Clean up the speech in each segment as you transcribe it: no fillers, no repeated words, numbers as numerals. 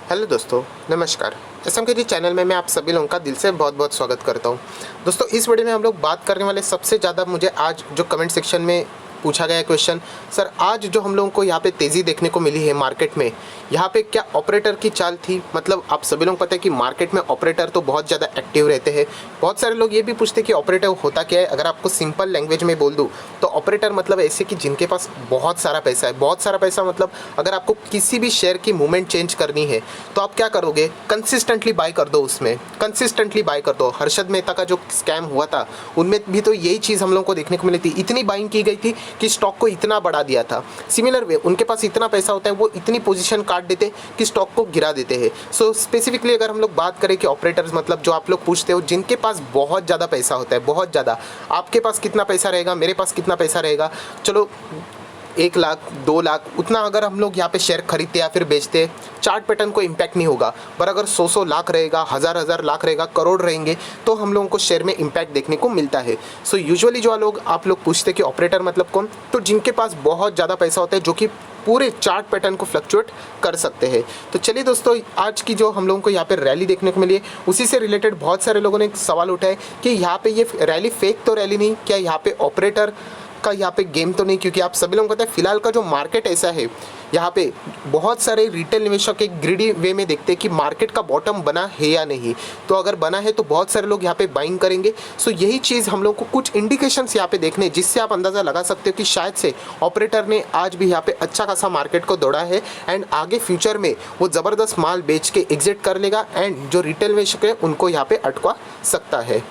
Hello दोस्तों, नमस्कार। एसएमकेजी channel में मैं आप सभी लोगों का दिल से बहुत बहुत स्वागत करता हूं। दोस्तों, इस वीडियो में हम लोग बात करने वाले सबसे ज़्यादा मुझे आज जो कमेंट सेक्शन में पूछा गया क्वेश्चन, सर आज जो हम लोगों को यहाँ पे तेज़ी देखने को मिली है मार्केट में, यहाँ पे क्या ऑपरेटर की चाल थी? मतलब आप सभी लोगों को पता है कि मार्केट में ऑपरेटर तो बहुत ज़्यादा एक्टिव रहते हैं। बहुत सारे लोग ये भी पूछते हैं कि ऑपरेटर होता क्या है। अगर आपको सिंपल लैंग्वेज में बोल दूँ तो ऑपरेटर मतलब ऐसे कि जिनके पास बहुत सारा पैसा है। बहुत सारा पैसा मतलब अगर आपको किसी भी शेयर की मूवमेंट चेंज करनी है तो आप क्या करोगे, कंसिस्टेंटली बाय कर दो, उसमें कंसिस्टेंटली बाय कर दो। हर्षद मेहता का जो स्कैम हुआ था उनमें भी तो यही चीज़ हम लोगों को देखने को मिली थी। इतनी बाइंग की गई थी कि स्टॉक को इतना बढ़ा दिया था। सिमिलर वे उनके पास इतना पैसा होता है, वो इतनी पोजीशन काट देते कि स्टॉक को गिरा देते हैं। सो स्पेसिफिकली अगर हम लोग बात करें कि ऑपरेटर्स मतलब जो आप लोग पूछते हो जिनके पास बहुत ज़्यादा पैसा होता है, बहुत ज़्यादा, आपके पास कितना पैसा रहेगा, मेरे पास कितना पैसा रहेगा, चलो 1 लाख 2 लाख उतना अगर हम लोग यहाँ पे शेयर खरीदते या फिर बेचते, चार्ट पैटर्न को इम्पैक्ट नहीं होगा। पर अगर 100 लाख रहेगा, हज़ार लाख रहेगा, करोड़ रहेंगे, तो हम लोगों को शेयर में इम्पैक्ट देखने को मिलता है। सो यूजुअली जो लोग आप लोग पूछते कि ऑपरेटर मतलब कौन, तो जिनके पास बहुत ज़्यादा पैसा होता है जो कि पूरे चार्ट पैटर्न को फ्लक्चुएट कर सकते हैं। तो चलिए दोस्तों, आज की जो हम लोगों को यहाँ पे रैली देखने को मिली है उसी से रिलेटेड बहुत सारे लोगों ने एक सवाल उठाया कि यहाँ पे ये रैली फेक तो रैली नहीं, क्या यहाँ पे ऑपरेटर का यहाँ पे गेम तो नहीं? क्योंकि आप सभी लोगों को पता है फिलहाल का जो मार्केट ऐसा है, यहाँ पे बहुत सारे रिटेल निवेशक एक ग्रीडी वे में देखते हैं कि मार्केट का बॉटम बना है या नहीं। तो अगर बना है तो बहुत सारे लोग यहाँ पे बाइंग करेंगे। सो यही चीज़ हम लोग को कुछ इंडिकेशंस यहाँ पे देखने, जिससे आप अंदाज़ा लगा सकते हो कि शायद से ऑपरेटर ने आज भी यहाँ पे अच्छा खासा मार्केट को दौड़ा है एंड आगे फ्यूचर में वो ज़बरदस्त माल बेच के एग्जिट कर लेगा एंड जो रिटेल निवेशक है उनको यहाँ पे अटका सकता है।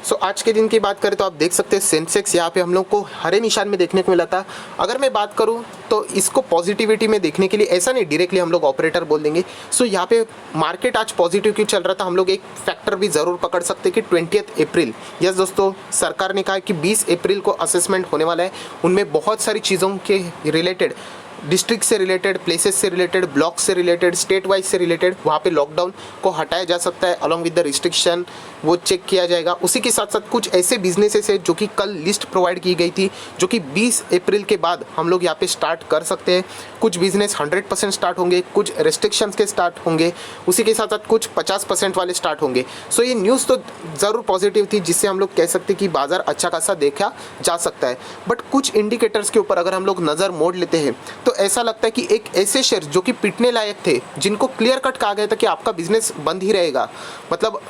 सो आज के दिन की बात करें तो आप देख सकते हैं सेंसेक्स यहाँ पे हम लोग को हरे निशान में देखने को मिला था। अगर मैं बात करूँ तो इसको पॉजिटिविटी में देखने के लिए ऐसा नहीं डायरेक्टली हम लोग ऑपरेटर बोल देंगे। सो यहाँ पे मार्केट आज पॉजिटिव क्यों चल रहा था, हम लोग एक फैक्टर भी ज़रूर पकड़ सकते हैं कि 20 अप्रैल, यस दोस्तों, सरकार ने कहा कि 20 अप्रैल को असेसमेंट होने वाला है। उनमें बहुत सारी चीज़ों के रिलेटेड, डिस्ट्रिक्ट से रिलेटेड, प्लेसेस से रिलेटेड, ब्लॉक से रिलेटेड, स्टेट वाइज से रिलेटेड वहाँ पे लॉकडाउन को हटाया जा सकता है अलॉन्ग विद द रिस्ट्रिक्शन, वो चेक किया जाएगा। उसी के साथ साथ कुछ ऐसे बिजनेसेस है जो कि कल लिस्ट प्रोवाइड की गई थी जो कि 20 अप्रैल के बाद हम लोग यहाँ पे स्टार्ट कर सकते हैं। कुछ बिजनेस 100% स्टार्ट होंगे, कुछ रेस्ट्रिक्शंस के स्टार्ट होंगे, उसी के साथ साथ कुछ 50% वाले स्टार्ट होंगे। सो ये न्यूज़ तो ज़रूर पॉजिटिव थी, जिससे हम लोग कह सकते हैं कि बाज़ार अच्छा खासा देखा जा सकता है। बट कुछ इंडिकेटर्स के ऊपर अगर हम लोग नज़र मोड़ लेते हैं तो ऐसा लगता है कि एक ऐसे शेयर जो कि पिटने लायक थे, जिनको क्लियर कट कहा गया था कि आपका बिजनेस बंद ही रहेगा, मतलब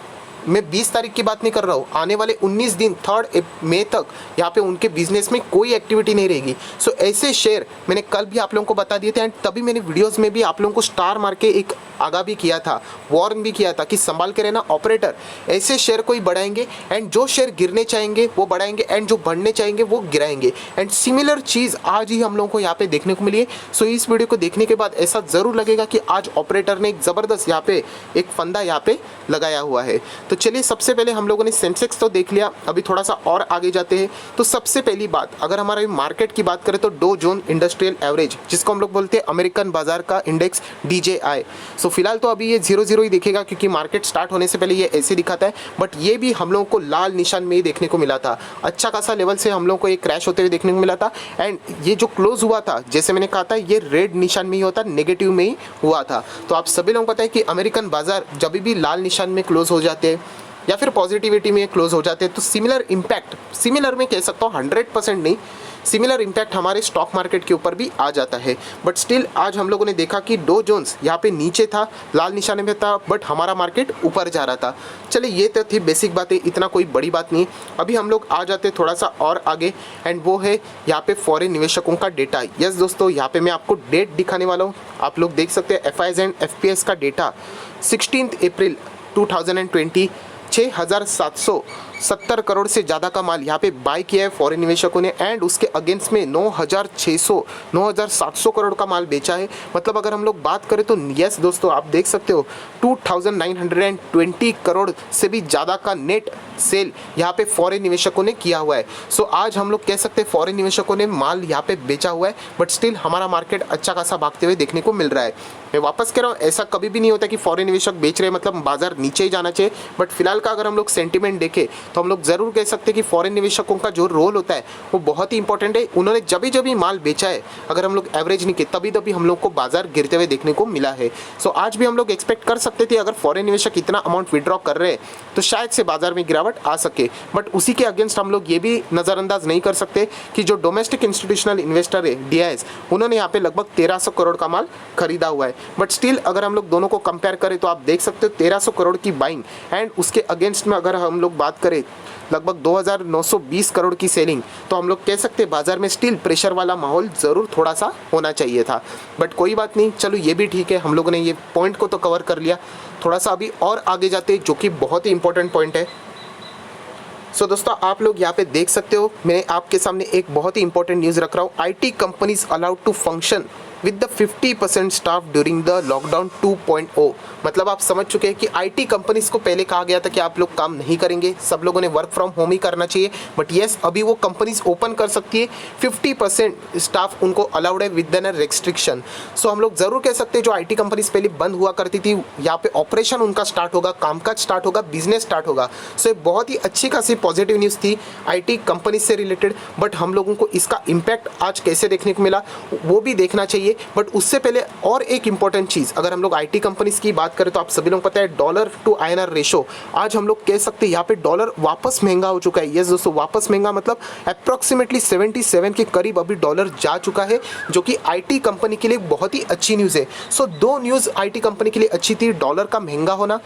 मैं 20 तारीख की बात नहीं कर रहा हूँ, आने वाले 19 दिन 3 मई तक यहाँ पे उनके बिजनेस में कोई एक्टिविटी नहीं रहेगी। सो ऐसे शेयर मैंने कल भी आप लोगों को बता दिए थे एंड तभी मैंने वीडियोस में भी आप लोगों को स्टार मार के एक आगाह भी किया था, वार्न भी किया था कि संभाल के रहना ऑपरेटर, ऐसे शेयर को ही बढ़ाएंगे एंड जो शेयर गिरने चाहेंगे वो बढ़ाएंगे एंड जो बढ़ने चाहेंगे वो गिराएंगे। एंड सिमिलर चीज़ आज ही हम लोगों को यहाँ पे देखने को मिली है। सो इस वीडियो को देखने के बाद ऐसा ज़रूर लगेगा कि आज ऑपरेटर ने एक ज़बरदस्त यहाँ पे एक फंदा यहाँ पे लगाया हुआ है। तो चलिए, सबसे पहले हम लोगों ने सेंसेक्स तो देख लिया, अभी थोड़ा सा और आगे जाते हैं। तो सबसे पहली बात, अगर हमारे मार्केट की बात करें तो डो जोन इंडस्ट्रियल एवरेज, जिसको हम लोग बोलते हैं अमेरिकन बाजार का इंडेक्स DJI। सो फिलहाल तो अभी ये 0 ही दिखेगा क्योंकि मार्केट स्टार्ट होने से पहले ये ऐसे दिखाता है, बट ये भी हम लोगों को लाल निशान में ही देखने को मिला था। अच्छा खासा लेवल से हम लोगों को ये क्रैश होते हुए देखने को मिला था एंड ये जो क्लोज हुआ था, जैसे मैंने कहा था, ये रेड निशान में ही होता, नेगेटिव में ही हुआ था। तो आप सभी लोगों को पता है कि अमेरिकन बाजार जब भी लाल निशान में क्लोज हो जाते हैं या फिर पॉजिटिविटी में क्लोज हो जाते हैं तो सिमिलर इम्पैक्ट, सिमिलर में कह सकता हूँ 100% नहीं, सिमिलर इम्पैक्ट हमारे स्टॉक मार्केट के ऊपर भी आ जाता है। बट स्टिल आज हम लोगों ने देखा कि डो जोन्स यहाँ पे नीचे था, लाल निशाने में था, बट हमारा मार्केट ऊपर जा रहा था। चलिए, ये तो थी बेसिक बातें, इतना कोई बड़ी बात नहीं। अभी हम लोग आ जाते थोड़ा सा और आगे एंड वो है यहाँ पे फॉरेन निवेशकों का डेटा। यस दोस्तों, यहाँ पे मैं आपको डेट दिखाने वाला हूँ। आप लोग देख सकते हैं FIs एंड FPS का डेटा 16 अप्रैल 2020, 6,770 करोड़ से ज़्यादा का माल यहाँ पे बाय किया है फॉरेन निवेशकों ने एंड उसके अगेंस्ट में 9,700 करोड़ का माल बेचा है। मतलब अगर हम लोग बात करें तो यस दोस्तों, आप देख सकते हो 2,920 करोड़ से भी ज़्यादा का नेट सेल यहाँ पे फॉरेन निवेशकों ने किया हुआ है। सो आज हम लोग कह सकते हैं फॉरेन निवेशकों ने माल यहाँ पे बेचा हुआ है, बट स्टिल हमारा मार्केट अच्छा खासा भागते हुए देखने को मिल रहा है। मैं वापस कह रहा हूँ, ऐसा कभी भी नहीं होता कि फॉरेन निवेशक बेच रहे मतलब बाजार नीचे ही जाना चाहिए। बट फिलहाल का अगर हम लोग सेंटिमेंट देखें तो हम लोग ज़रूर कह सकते हैं कि फॉरेन निवेशकों का जो रोल होता है वो बहुत ही इंपॉर्टेंट है। उन्होंने जब भी माल बेचा है, अगर हम लोग एवरेज नहीं किए तभी हम लोग को बाजार गिरते हुए देखने को मिला है। सो आज भी हम लोग एक्सपेक्ट कर सकते थे अगर फॉरेन निवेशक इतना अमाउंट विड्रॉ कर रहे हैं तो शायद से बाजार में गिरावट आ सके, बट उसी के अगेंस्ट हम लोग ये भी नज़रअंदाज नहीं कर सकते कि जो डोमेस्टिक इंस्टीट्यूशनल इन्वेस्टर है DIS, उन्होंने यहाँ पे लगभग 1300 करोड़ का माल खरीदा हुआ है। बट स्टिल अगर हम लोग दोनों को कंपेयर करें तो आप देख सकते हो 1300 करोड़ की बाइंग एंड उसके अगेंस्ट में अगर हम लोग बात करें लगभग 2920 करोड़ की सेलिंग, तो हम लोग कह सकते हैं बाजार में स्टिल प्रेशर वाला माहौल ज़रूर थोड़ा सा होना चाहिए था। बट कोई बात नहीं, चलो ये भी ठीक है, हम लोगों ने ये पॉइंट को तो कवर कर लिया। थोड़ा सा अभी और आगे जाते हैं जो कि बहुत ही इंपॉर्टेंट पॉइंट है। सो दोस्तों आप लोग यहाँ पे देख सकते हो, मैं आपके सामने एक बहुत ही इंपॉर्टेंट न्यूज़ रख रहा हूँ। IT companies allowed to function with the 50% staff during the lockdown 2.0। मतलब आप समझ चुके हैं कि IT कंपनीज को पहले कहा गया था कि आप लोग काम नहीं करेंगे, सब लोगों ने वर्क फ्रॉम होम ही करना चाहिए, बट येस अभी वो कंपनीज ओपन कर सकती है। 50% स्टाफ उनको अलाउड है विद इन रेस्ट्रिक्शन। सो हम लोग ज़रूर कह सकते हैं जो IT कंपनीज पहले बंद हुआ करती थी, यहाँ पे ऑपरेशन उनका स्टार्ट होगा, कामकाज स्टार्ट होगा, बिजनेस स्टार्ट होगा। सो एक बहुत ही अच्छी खासी पॉजिटिव न्यूज़ थी IT कंपनीज से रिलेटेड। बट हम लोगों को इसका इम्पैक्ट आज कैसे देखने को मिला वो भी देखना चाहिए। बट उससे पहले और एक इंपॉर्टेंट चीज़, अगर हम लोग IT कंपनीज की बात करें तो आप सभी लोगों को पता है डॉलर टू INR रेशो, आज हम लोग कह सकते हैं यहाँ पे डॉलर वापस महंगा हो चुका है। यस दोस्तों, वापस महंगा मतलब अप्रॉक्सीमेटली 77 के करीब अभी डॉलर जा चुका है, जो कि IT कंपनी के लिए बहुत ही अच्छी न्यूज़ है। सो दो न्यूज़ IT कंपनी के लिए अच्छी थी, डॉलर का महंगा होना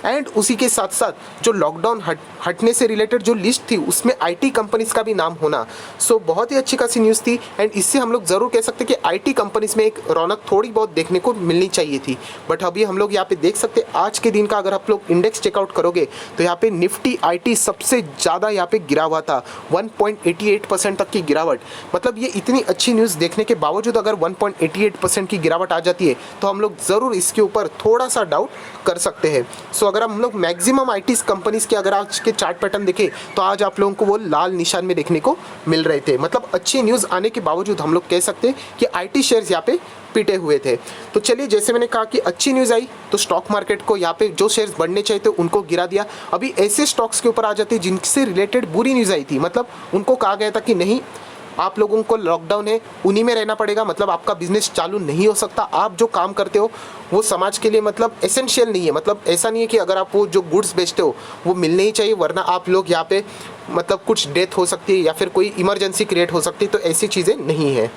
एंड उसी के साथ साथ जो लॉकडाउन हटने से रिलेटेड जो लिस्ट थी उसमें IT कंपनीज का भी नाम होना। सो बहुत ही अच्छी खासी न्यूज़ थी एंड इससे हम लोग ज़रूर कह सकते हैं कि IT कंपनीज में एक रौनक थोड़ी बहुत देखने को मिलनी चाहिए थी। बट अभी हम लोग यहाँ पे देख सकते हैं आज के दिन का अगर आप लोग इंडेक्स चेकआउट करोगे तो यहाँ पे निफ्टी IT सबसे ज़्यादा यहाँ पे गिरा हुआ था, 1.88% तक की गिरावट। मतलब ये इतनी अच्छी न्यूज़ देखने के बावजूद अगर 1.88% की गिरावट आ जाती है तो हम लोग ज़रूर इसके ऊपर थोड़ा सा डाउट कर सकते हैं। सो अगर हम लोग मैक्सिमम IT कंपनीज के अगर आज के चार्ट पैटर्न देखें तो आज आप लोगों को वो लाल निशान में देखने को मिल रहे थे। मतलब अच्छी न्यूज़ आने के बावजूद हम लोग कह सकते हैं कि IT शेयर्स यहाँ पे पिटे हुए थे। तो चलिए, जैसे मैंने कहा कि अच्छी न्यूज़ आई तो स्टॉक मार्केट को यहाँ पे जो शेयर्स बढ़ने चाहिए थे उनको गिरा दिया। अभी ऐसे स्टॉक्स के ऊपर आ जाते हैं जिनसे रिलेटेड बुरी न्यूज़ आई थी, मतलब उनको कहा गया था कि नहीं आप लोगों को लॉकडाउन है, उन्हीं में रहना पड़ेगा, मतलब आपका बिजनेस चालू नहीं हो सकता, आप जो काम करते हो वो समाज के लिए मतलब एसेंशियल नहीं है। मतलब ऐसा नहीं है कि अगर आप वो जो गुड्स बेचते हो वो मिलने ही चाहिए, वरना आप लोग यहाँ पे मतलब कुछ डेथ हो सकती है या फिर कोई इमरजेंसी क्रिएट हो सकती है, तो ऐसी चीज़ें नहीं है।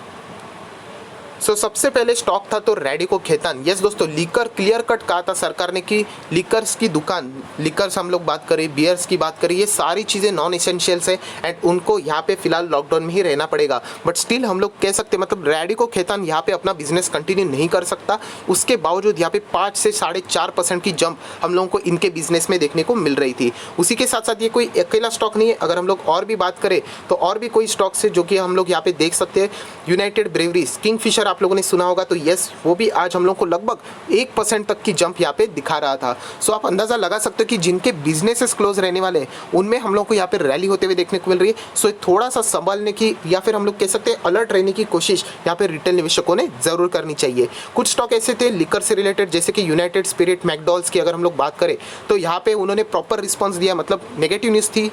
सो सबसे पहले स्टॉक था तो रैडिको खैतान। यस दोस्तों, लीकर क्लियर कट कहा था सरकार ने कि लीकर्स की दुकान, लीकर्स हम लोग बात करें, बियर्स की बात करें, ये सारी चीज़ें नॉन एसेंशियल्स है एंड उनको यहाँ पे फिलहाल लॉकडाउन में ही रहना पड़ेगा। बट स्टिल हम लोग कह सकते हैं मतलब रैडिको खैतान यहाँ पे अपना बिजनेस कंटिन्यू नहीं कर सकता, उसके बावजूद यहाँ पे 5 से 4.5% की जंप हम लोगों को इनके बिजनेस में देखने को मिल रही थी। उसी के साथ साथ ये कोई अकेला स्टॉक नहीं है, अगर हम लोग और भी बात करें तो और भी कोई स्टॉक्स है जो कि हम लोग यहाँ पे देख सकते हैं। यूनाइटेड ब्रेवरीज, किंगफिशर आप लोगों ने सुना होगा, तो यस वो भी आज हम लोग को लगभग 1% तक की जंप यहाँ पे दिखा रहा था। सो आप अंदाजा लगा सकते हो कि जिनके बिजनेसेस क्लोज रहने वाले हैं उनमें हम लोग को यहाँ पे रैली होते हुए देखने को मिल रही है। सो थोड़ा सा संभालने की या फिर हम लोग कह सकते हैं अलर्ट रहने की कोशिश यहाँ पे रिटेल निवेशकों ने जरूर करनी चाहिए। कुछ स्टॉक ऐसे थे लिकर से रिलेटेड, जैसे कि यूनाइटेड स्पिरिट, मैकडॉल्स की अगर हम लोग बात करें तो यहाँ पे उन्होंने प्रॉपर रिस्पॉन्स दिया, मतलब नेगेटिव न्यूज़ थी,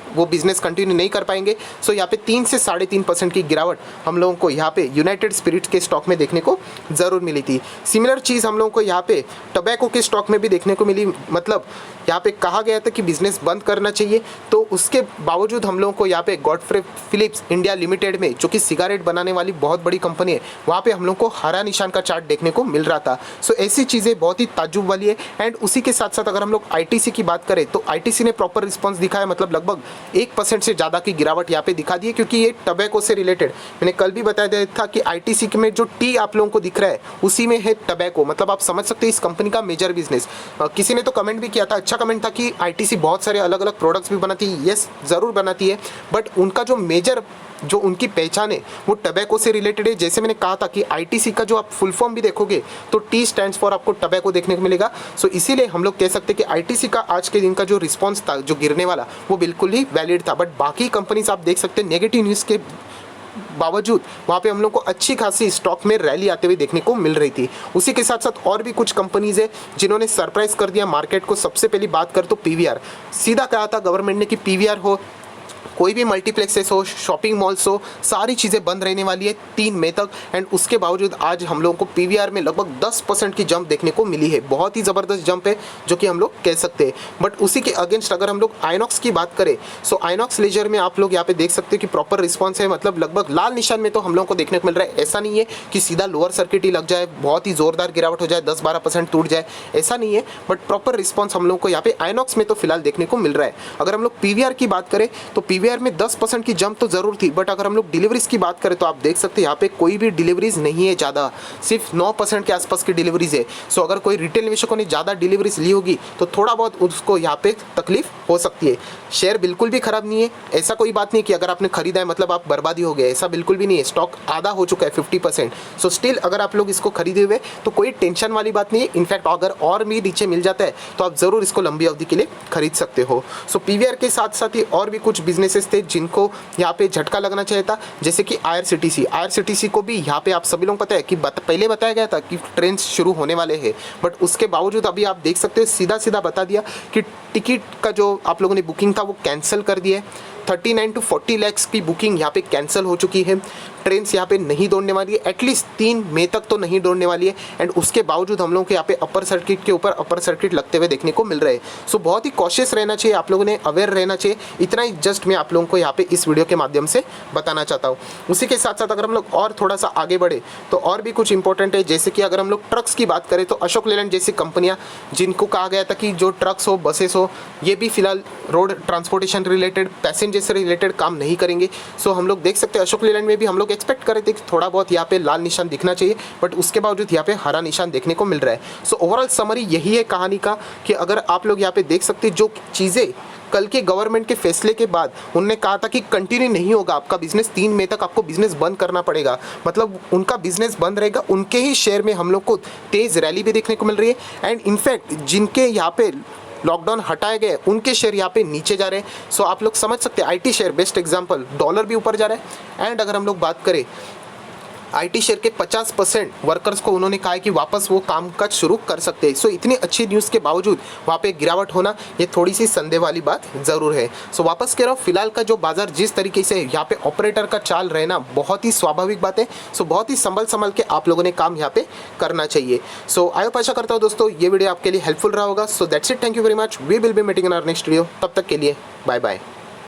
वो बिजनेस कंटिन्यू नहीं कर पाएंगे। सो यहाँ पे 3 से 3.5% की गिरावट हम लोगों को यहाँ पे यूनाइटेड स्पिरिट्स के स्टॉक में देखने को ज़रूर मिली थी। सिमिलर चीज़ हम लोगों को यहाँ पे टबैको के स्टॉक में भी देखने को मिली। मतलब यहाँ पे कहा गया था कि बिजनेस बंद करना चाहिए, तो उसके बावजूद हम लोगों को यहाँ पे गॉडफ्रे फिलिप्स इंडिया लिमिटेड में, जो कि सिगारेट बनाने वाली बहुत बड़ी कंपनी है, वहाँ पे हम लोग को हरा निशान का चार्ट देखने को मिल रहा था। सो ऐसी चीज़ें बहुत ही ताज्जुब वाली है। एंड उसी के साथ साथ अगर हम लोग ITC की बात करें तो ITC ने प्रॉपर रिस्पॉन्स दिखाया, मतलब लगभग 1% से ज़्यादा की गिरावट यहाँ पे दिखा दी है, क्योंकि ये टबैको से रिलेटेड, मैंने कल भी बताया दिया था कि ITC में जो टी आप लोगों को दिख रहा है उसी में है टबैको। मतलब आप समझ सकते हैं इस कंपनी का मेजर बिजनेस। किसी ने तो कमेंट भी किया था, अच्छा कमेंट था कि ITC बहुत सारे अलग अलग प्रोडक्ट्स भी बनाती है। यस, ज़रूर बनाती है, बट उनका जो मेजर जो उनकी पहचान है वो टबैको से रिलेटेड है। जैसे मैंने कहा था कि ITC का जो आप फुल फॉर्म भी देखोगे तो T स्टैंड्स फॉर आपको टबैको देखने को मिलेगा। सो इसीलिए हम लोग कह सकते हैं कि ITC का आज के दिन का जो रिस्पॉन्स था, जो गिरने वाला, वो बिल्कुल ही वैलिड था। बट बाकी कंपनीज आप देख सकते हैं नेगेटिव न्यूज़ के बावजूद वहाँ पे हम लोग को अच्छी खासी स्टॉक में रैली आते हुए देखने को मिल रही थी। उसी के साथ साथ और भी कुछ कंपनीज है जिन्होंने सरप्राइज कर दिया मार्केट को। सबसे पहली बात कर तो पीवीआर, सीधा कहा था गवर्नमेंट ने कि पीवीआर हो, कोई भी मल्टीप्लेक्सेस हो, शॉपिंग मॉल्स हो, सारी चीज़ें बंद रहने वाली है 3 मई तक। एंड उसके बावजूद आज हम लोगों को पीवीआर में लगभग 10% की जंप देखने को मिली है। बहुत ही ज़बरदस्त जंप है जो कि हम लोग कह सकते हैं। बट उसी के अगेंस्ट अगर हम लोग आइनॉक्स की बात करें, सो आइनॉक्स लेजर में आप लोग यहाँ पे देख सकते हो कि प्रॉपर रिस्पॉन्स है, मतलब लगभग लाल निशान में तो हम लोगों को देखने को मिल रहा है। ऐसा नहीं है कि सीधा लोअर सर्किट ही लग जाए, बहुत ही ज़ोरदार गिरावट हो जाए, 10-12% टूट जाए, ऐसा नहीं है। बट प्रॉपर रिस्पॉन्स हम लोग को यहाँ पे आइनॉक्स में तो फिलहाल देखने को मिल रहा है। अगर हम लोग पीवीआर की बात करें तो पीवीआर में 10% की जंप तो जरूर थी, बट अगर हम लोग डिलीवरीज की बात करें तो आप देख सकते हैं यहाँ पे कोई भी डिलीवरीज नहीं है ज़्यादा, सिर्फ 9% के आसपास की डिलीवरीज है। सो अगर कोई रिटेल निवेशकों ने ज़्यादा डिलीवरीज ली होगी तो थोड़ा बहुत उसको यहाँ पे तकलीफ हो सकती है। शेयर बिल्कुल भी खराब नहीं है, ऐसा कोई बात नहीं कि अगर आपने खरीदा है मतलब आप बर्बादी हो गए, ऐसा बिल्कुल भी नहीं है। स्टॉक आधा हो चुका है 50%। सो स्टिल अगर आप लोग इसको खरीदे हुए तो कोई टेंशन वाली बात नहीं है। इनफैक्ट अगर और भी नीचे मिल जाता है तो आप ज़रूर इसको लंबी अवधि के लिए खरीद सकते हो। सो पीवीआर के साथ साथ ही और भी कुछ बिजनेसेस थे जिनको यहाँ पे झटका लगना चाहिए था, जैसे कि आईआरसीटीसी को भी यहाँ पे आप सभी लोग पता है कि पहले बताया गया था कि ट्रेन शुरू होने वाले हैं, बट उसके बावजूद अभी आप देख सकते हो सीधा सीधा बता दिया कि टिकट का जो आप लोगों ने बुकिंग था वो कैंसिल कर दिया है। 39 to 40 लाख की बुकिंग यहाँ पे कैंसिल हो चुकी है। ट्रेन यहाँ पे नहीं दौड़ने वाली है, एटलीस्ट 3 मई तक तो नहीं दौड़ने वाली है। एंड उसके बावजूद हम लोगों को यहाँ पे अपर सर्किट के ऊपर अपर सर्किट लगते हुए देखने को मिल रहे हैं। सो बहुत ही कॉशियस रहना चाहिए, आप लोगों ने अवेयर रहना चाहिए। इतना ही जस्ट मैं आप लोगों को यहाँ पे इस वीडियो के माध्यम से बताना चाहता हूँ। उसी के साथ साथ अगर हम लोग और थोड़ा सा आगे बढ़े तो और भी कुछ इंपॉर्टेंट है, जैसे कि अगर हम लोग ट्रक्स की बात करें तो अशोक लेलैंड जैसी कंपनियाँ जिनको कहा गया था कि जो ट्रक्स हो, बसेस हो, ये भी फिलहाल रोड ट्रांसपोर्टेशन रिलेटेड, पैसेंजर से रिलेटेड काम नहीं करेंगे। सो हम लोग देख सकते हैं अशोक लेलैंड में भी हम लोग एक्सपेक्ट कर रहे थे कि थोड़ा बहुत यहाँ पे लाल निशान दिखना चाहिए, बट उसके बावजूद यहाँ पे हरा निशान देखने को मिल रहा है। सो ओवरऑल समरी यही है कहानी का कि अगर आप लोग यहाँ पे देख सकते हैं जो चीज़ें कल के गवर्नमेंट के फैसले के बाद उन्होंने कहा था कि कंटिन्यू नहीं होगा आपका बिजनेस, 3 मई तक आपको बिजनेस बंद करना पड़ेगा, मतलब उनका बिजनेस बंद रहेगा, उनके ही शेयर में हम लोग को तेज़ रैली भी देखने को मिल रही है। एंड इनफैक्ट जिनके यहाँ पे लॉकडाउन हटाए गए उनके शेयर यहाँ पे नीचे जा रहे हैं। सो आप लोग समझ सकते हैं IT share best example, dollar भी ऊपर जा रहा है। एंड अगर हम लोग बात करें आईटी शेयर के 50% वर्कर्स को उन्होंने कहा है कि वापस वो कामकाज शुरू कर सकते हैं। सो इतनी अच्छी न्यूज़ के बावजूद वहाँ पे गिरावट होना ये थोड़ी सी संदेह वाली बात ज़रूर है। सो वापस कह रहा हूँ, फिलहाल का जो बाजार जिस तरीके से यहाँ पे ऑपरेटर का चाल रहना बहुत ही स्वाभाविक बात है। सो बहुत ही संभल के आप लोगों ने काम यहाँ पे करना चाहिए। सो आई होप आशा करता हूँ दोस्तों ये वीडियो आपके लिए हेल्पफुल रहा होगा। So that's it, thank you very much, we will be meeting in our next video. तब तक के लिए बाय बाय।